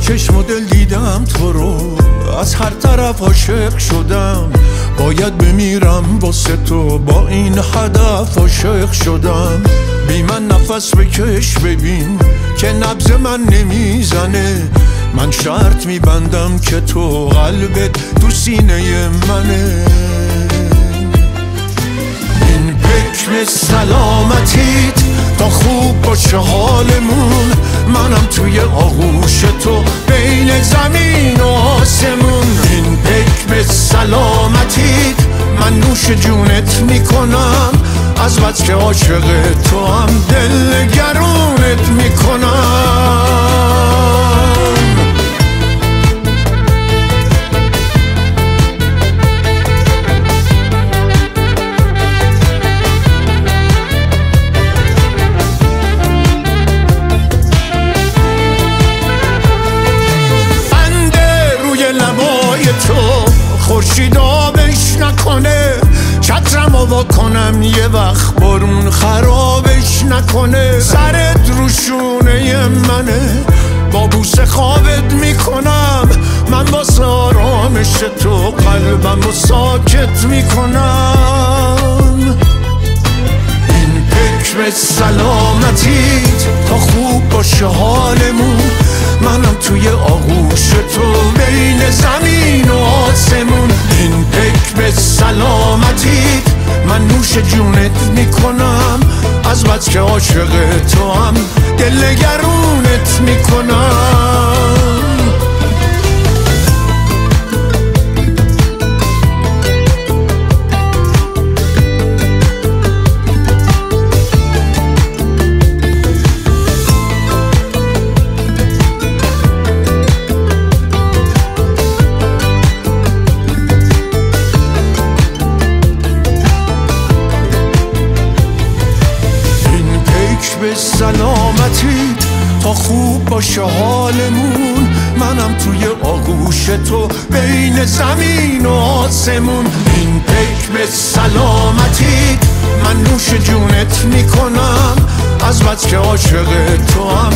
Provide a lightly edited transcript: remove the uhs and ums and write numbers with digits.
چشم و دل دیدم تو رو، از هر طرف عاشق شدم. باید بمیرم واسه تو، با این هدف عاشق شدم. بی من نفس بکش ببین که نبض من نمیزنه. من شرط میبندم که تو قلبت تو سینه منه. این حکم سلامتیت تا خوب باشه حالمون. منم توی آغوش تو بین زمین و آسمون. این حکم سلامتیت من نوش جونت میکنم. از بس که عاشق تو هم دل گرونت میکنم. خورشید آبش نکنه، چترم وا کنم یه وقت بارون خرابش نکنه. سرت رو شونه منه، با بوسه خوابت میکنم. من واسه آرامش تو قلبم رو ساکت میکنم. این حکم سلامتیت تا خوب باشه حالمون. منم توی آغوش تو بین زمین و آسمون. این حکم سلامتیت من نوش جونت میکنم. از بس که عاشق تو هم دل گرونت میکنم. به سلامتیت تا خوب باشه حالمون. منم توی آغوش تو بین زمین و آسمون. این حکم سلامتیت من نوش جونت میکنم. از بس که عاشق تو هم